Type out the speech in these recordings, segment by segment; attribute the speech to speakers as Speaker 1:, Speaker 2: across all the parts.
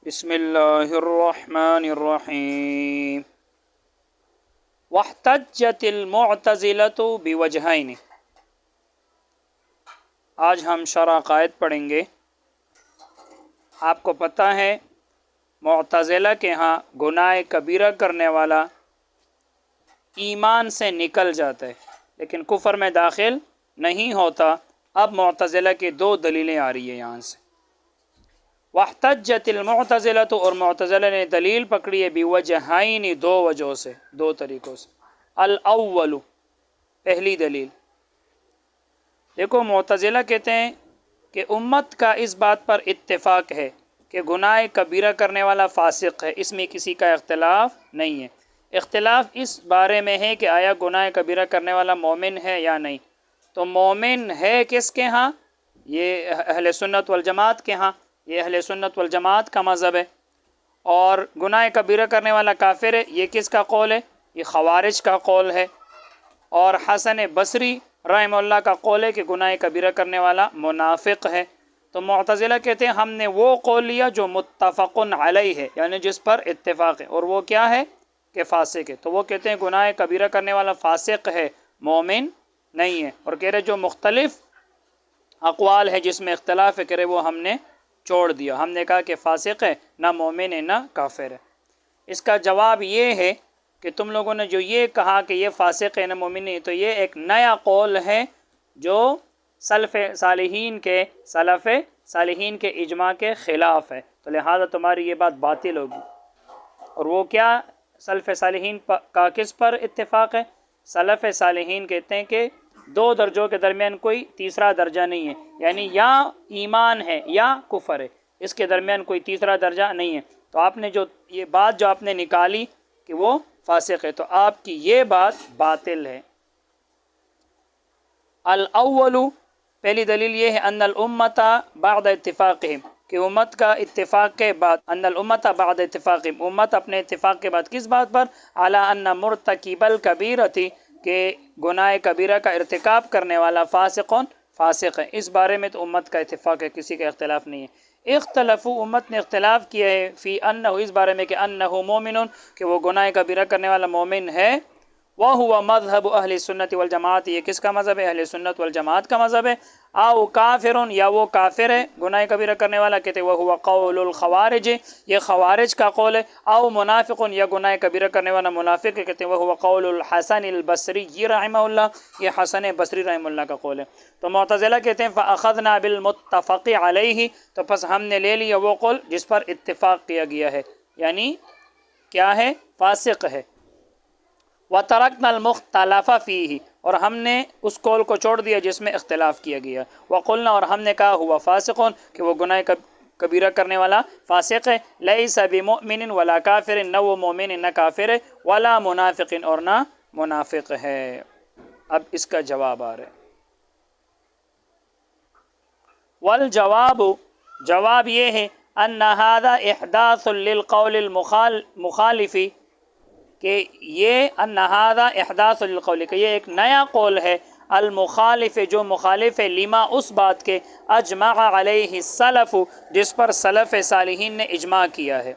Speaker 1: بسم اللہ الرحمن الرحیم واحتجت المعتزلۃ بوجہین۔ آج ہم شرح عقائد پڑھیں گے۔ آپ کو پتہ ہے معتزلہ کے ہاں گناہ کبیرہ کرنے والا ایمان سے نکل جاتا ہے لیکن کفر میں داخل نہیں ہوتا۔ اب معتزلہ کی دو دلیلیں آ رہی ہیں یہاں سے۔ واحتجت المعتزلۃ، اور معتزلہ نے دلیل پکڑی ہے بوجہین، دو وجہوں سے، دو طریقوں سے۔ الاول، پہلی دلیل، دیکھو معتزلہ کہتے ہیں کہ امت کا اس بات پر اتفاق ہے کہ گناہ کبیرہ کرنے والا فاسق ہے، اس میں کسی کا اختلاف نہیں ہے۔ اختلاف اس بارے میں ہے کہ آیا گناہ کبیرہ کرنے والا مومن ہے یا نہیں۔ تو مومن ہے کس کے ہاں؟ یہ اہل سنت والجماعت کے ہاں، یہ اہل سنت والجماعت کا مذہب ہے۔ اور گناہ کبیرہ کرنے والا کافر ہے، یہ کس کا قول ہے؟ یہ خوارج کا قول ہے۔ اور حسن بصری رحمہ اللہ کا قول ہے کہ گناہ کبیرہ کرنے والا منافق ہے۔ تو معتزلہ کہتے ہیں ہم نے وہ قول لیا جو متفق علیہ ہے، یعنی جس پر اتفاق ہے، اور وہ کیا ہے کہ فاسق ہے۔ تو وہ کہتے ہیں گناہ کبیرہ کرنے والا فاسق ہے، مومن نہیں ہے۔ اور کہہ رہے جو مختلف اقوال ہے جس میں اختلاف ہے، کہہ رہے وہ ہم نے چھوڑ دیا، ہم نے کہا کہ فاسق ہے، نہ مومن ہے نہ کافر ہے۔ اس کا جواب یہ ہے کہ تم لوگوں نے جو یہ کہا کہ یہ فاسق ہے نہ مومن نہیں، تو یہ ایک نیا قول ہے جو سلف صالحین کے اجماع کے خلاف ہے، تو لہذا تمہاری یہ بات باطل ہوگی۔ اور وہ کیا سلف صالحین کا کس پر اتفاق ہے؟ سلف صالحین کہتے ہیں کہ دو درجوں کے درمیان کوئی تیسرا درجہ نہیں ہے، یعنی یا ایمان ہے یا کفر ہے، اس کے درمیان کوئی تیسرا درجہ نہیں ہے۔ تو آپ نے جو یہ بات جو آپ نے نکالی کہ وہ فاسق ہے، تو آپ کی یہ بات باطل ہے۔ الاول، پہلی دلیل یہ ہے ان الامت بعد اتفاقہم، کہ امت کا اتفاق کے بعد، ان الامت بعد اتفاقہم، امت اپنے اتفاق کے بعد کس بات پر؟ علی ان مرتکب الکبیرۃ، کہ گناہ کبیرہ کا ارتکاب کرنے والا فاسق ہے۔ اس بارے میں تو امت کا اتفاق ہے، کسی کا اختلاف نہیں ہے۔ اختلفوا، امت نے اختلاف کیا ہے، فی انہ، اس بارے میں کہ انہ مومن، کہ وہ گناہ کبیرہ کرنے والا مومن ہے۔ وَهُوَ مذہب اہل سنت والجماعت، یہ کس کا مذہب ہے؟ اہل سنت والجماعت کا مذہب ہے۔ او کافر، یا وہ کافر ہے گناہ کبیرہ کرنے والا، کہتے ہیں وَهُوَ قول الخوارج، یہ خوارج کا قول ہے۔ او منافق، یا گناہ کبیرہ کرنے والا منافق ہے، کہتے ہیں وَهُوَ قول الحسن البصری رحمہ اللہ، یہ حسن بصری رحمہ اللہ کا قول ہے۔ تو معتزلہ کہتے ہیں فَأَخَذْنَا بِالْمُتَّفَقِ عَلَيْهِ، تو پس ہم نے لے لیا وہ قول جس پر اتفاق کیا گیا ہے، یعنی کیا ہے؟ فاسق ہے۔ وَتَرَكْنَا الْمُخْتَلَفَ فِيهِ، اور ہم نے اس قول کو چھوڑ دیا جس میں اختلاف کیا گیا۔ وَقُلْنَا، اور ہم نے کہا ہوا فاسقٌ، کہ وہ گناہ کبیرہ کرنے والا فاسق ہے۔ لَيْسَ بِمُؤْمِنٍ وَلَا كَافِرٍ، نہ وہ مومن نہ کافر ہے، وَلَا مُنَافِقٍ، اور نہ منافق ہے۔ اب اس کا جواب آ رہا ہے۔ والجواب، جواب یہ ہے ان هذا احداث للقول المخالف، کہ یہ ان هذا احداث للقول، کہ یہ ایک نیا قول ہے، المخالف، جو مخالف ہے، لما، اس بات کے، اجمع علیہ السلف، جس پر سلف صالحین نے اجماع کیا ہے۔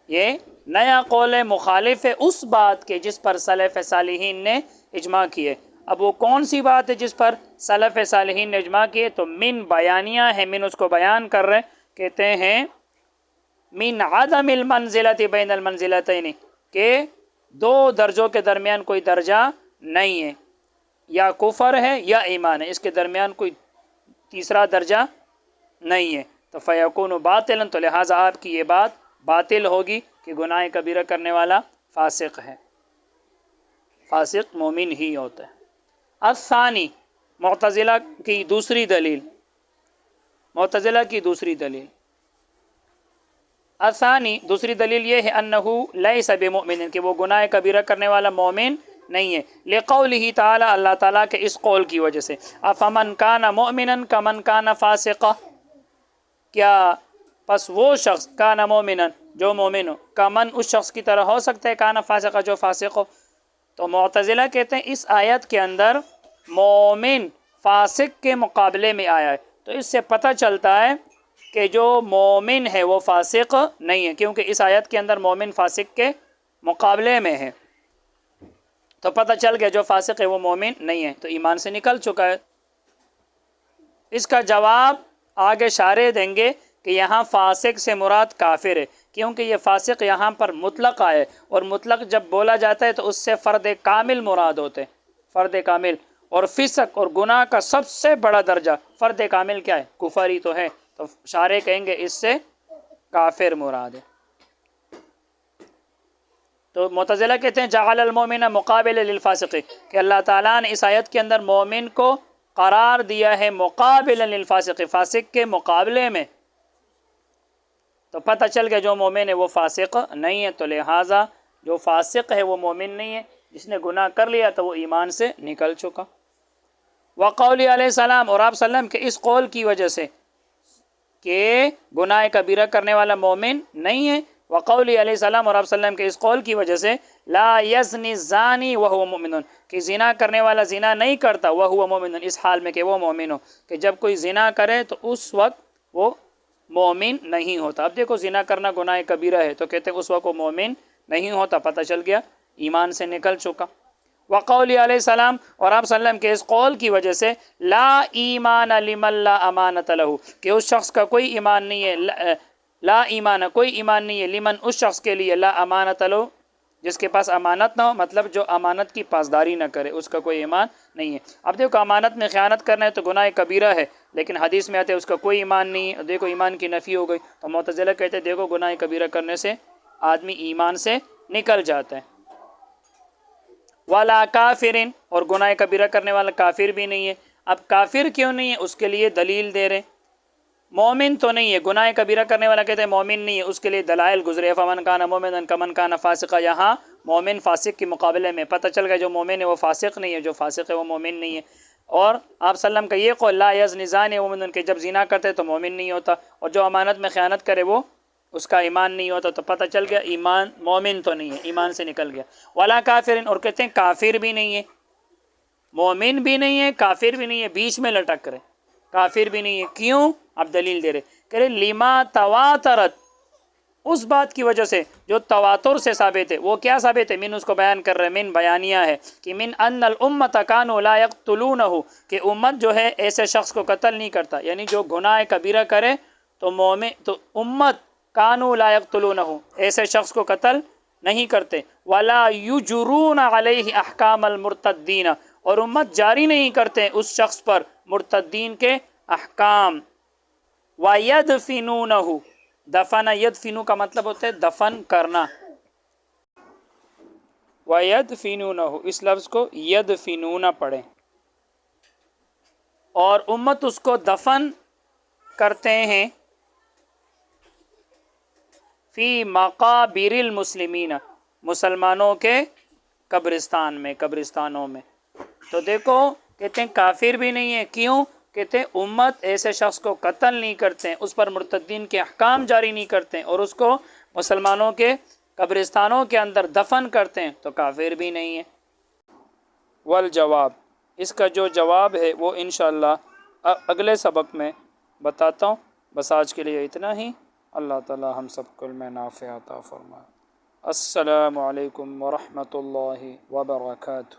Speaker 1: یہ نیا قول ہے، مخالف ہے اس بات کے جس پر سلف صالحین نے اجماع کی ہے۔ اب وہ کون سی بات ہے جس پر سلف صالحین نے اجماع کی ہے؟ تو من بیانیہ ہے، من اس کو بیان کر رہے، کہتے ہیں من عدم المنزلۃ بین المنزلتین، کہ دو درجوں کے درمیان کوئی درجہ نہیں ہے، یا کفر ہے یا ایمان ہے، اس کے درمیان کوئی تیسرا درجہ نہیں ہے۔ تو فیکون باطلا، تو لہٰذا آپ کی یہ بات باطل ہوگی کہ گناہ کبیرہ کرنے والا فاسق ہے، فاسق مومن ہی ہوتا ہے۔ الثانی، معتزلہ کی دوسری دلیل، معتزلہ کی دوسری دلیل، الثانی، دوسری دلیل یہ ہے انہ لیس بمؤمن، کہ وہ گناہ کبیرہ کرنے والا مومن نہیں ہے، لقولہ تعالی، اللہ تعالیٰ کے اس قول کی وجہ سے، افمن کان مؤمنا کمن کان فاسقا، کیا پس وہ شخص کان مومنا، جو مومن ہو، کمن، اس شخص کی طرح ہو سکتا ہے، کان فاسقا، جو فاسق ہو۔ تو معتزلہ کہتے ہیں اس آیت کے اندر مومن فاسق کے مقابلے میں آیا ہے، تو اس سے پتہ چلتا ہے کہ جو مومن ہے وہ فاسق نہیں ہے، کیونکہ اس آیت کے اندر مومن فاسق کے مقابلے میں ہے، تو پتہ چل گیا جو فاسق ہے وہ مومن نہیں ہے، تو ایمان سے نکل چکا ہے۔ اس کا جواب آگے شارح دیں گے کہ یہاں فاسق سے مراد کافر ہے، کیونکہ یہ فاسق یہاں پر مطلق آئے، اور مطلق جب بولا جاتا ہے تو اس سے فرد کامل مراد ہوتے ہیں، فرد کامل، اور فسق اور گناہ کا سب سے بڑا درجہ فرد کامل کیا ہے؟ کفر ہی تو ہے، تو شارح کہیں گے اس سے کافر مراد ہے۔ تو معتزلہ کہتے ہیں جعل المومن مقابل للفاسق، کہ اللہ تعالیٰ نے اس آیت کے اندر مومن کو قرار دیا ہے مقابل للفاسق، فاسق کے مقابلے میں، تو پتہ چل گیا جو مومن ہے وہ فاسق نہیں ہے، تو لہٰذا جو فاسق ہے وہ مومن نہیں ہے، جس نے گناہ کر لیا تو وہ ایمان سے نکل چکا۔ وقول علیہ السلام، اور آپ صلی اللہ علیہ وسلم کے اس قول کی وجہ سے کہ گناہ کبیرہ کرنے والا مومن نہیں ہے، وقول علیہ السلام، اور آپ صلی اللہ علیہ وسلم کے اس قول کی وجہ سے لا یزنی الزانی وہو مومن، کہ زنا کرنے والا زنا نہیں کرتا وہو مومن، اس حال میں کہ وہ مومن ہو، کہ جب کوئی زنا کرے تو اس وقت وہ مومن نہیں ہوتا۔ اب دیکھو زنا کرنا گناہ کبیرہ ہے تو کہتے ہیں اس وقت وہ مومن نہیں ہوتا، پتہ چل گیا ایمان سے نکل چکا۔ وقول علیہ السلام، اور آپ صلی اللہ علیہ وسلم کے اس قول کی وجہ سے لا ایمان لمن لا امانت لہ، کہ اس شخص کا کوئی ایمان نہیں ہے، لا ایمان کوئی ایمان نہیں ہے، لمن اس شخص کے لیے لا امانت لہ جس کے پاس امانت نہ ہو، مطلب جو امانت کی پاسداری نہ کرے اس کا کوئی ایمان نہیں ہے۔ اب دیکھو امانت میں خیانت کرنا ہے تو گناہ کبیرہ ہے، لیکن حدیث میں آتے ہیں اس کا کوئی ایمان نہیں ہے، دیکھو ایمان کی نفی ہو گئی، تو معتزلہ کہتے ہیں دیکھو گناہ کبیرہ کرنے سے آدمی ایمان سے نکل جاتا ہے۔ ولا کافرن، اور گناہ کبیرہ کرنے والا کافر بھی نہیں ہے۔ اب کافر کیوں نہیں ہے اس کے لیے دلیل دے رہے، مومن تو نہیں ہے، گناہ کبیرہ کرنے والا کہتے ہیں مومن نہیں ہے، اس کے لیے دلائل گزرے، فمن کان مومنا کمن کان فاسقا، یہاں مومن فاسق کے مقابلے میں پتہ چل گیا جو مومن ہے وہ فاسق نہیں ہے، جو فاسق ہے وہ مومن نہیں ہے۔ اور آپ صلی اللہ علیہ وسلم کا یہ قول لا یزنی زانی ومؤمن، کہ جب زنا کرتے تو مومن نہیں ہوتا، اور جو امانت میں خیانت کرے وہ اس کا ایمان نہیں ہوتا، تو پتہ چل گیا ایمان مومن تو نہیں ہے، ایمان سے نکل گیا۔ ولا کافرن، اور کہتے ہیں کافر بھی نہیں ہے، مومن بھی نہیں ہے کافر بھی نہیں ہے، بیچ میں لٹک رہے، کافر بھی نہیں ہے، کیوں؟ اب دلیل دے رہے، کہ رہے لما تواترت، اس بات کی وجہ سے جو تواتر سے ثابت ہے، وہ کیا ثابت ہے؟ من اس کو بیان کر رہے، من بیانیہ ہے، کہ من ان الامت کانوا لا یقتلونہ، کہ امت جو ہے ایسے شخص کو قتل نہیں کرتا، یعنی جو گناہ کبیرہ کرے تو امت کانوا لا یقتلونہ، ایسے شخص کو قتل نہیں کرتے، ولا یجرون علیہ احکام المرتدین، اور امت جاری نہیں کرتے اس شخص پر مرتدین کے احکام، وَيَدْفِنُونَهُ، دفن یدفنو کا مطلب ہوتا ہے دفن کرنا، وَيَدْفِنُونَهُ، اس لفظ کو یدفنون پڑھیں، اور امت اس کو دفن کرتے ہیں فی مقابر المسلمین، مسلمانوں کے قبرستان میں، قبرستانوں میں۔ تو دیکھو کہتے ہیں کافر بھی نہیں ہے، کیوں؟ کہتے ہیں امت ایسے شخص کو قتل نہیں کرتے ہیں، اس پر مرتدین کے احکام جاری نہیں کرتے ہیں، اور اس کو مسلمانوں کے قبرستانوں کے اندر دفن کرتے ہیں، تو کافر بھی نہیں ہے۔ والجواب، اس کا جو جواب ہے وہ انشاءاللہ اگلے سبق میں بتاتا ہوں۔ بس آج کے لیے اتنا ہی، اللہ تعالی ہم سب کو علم نافع عطا فرمائے۔ السلام علیکم ورحمۃ اللہ وبرکاتہ۔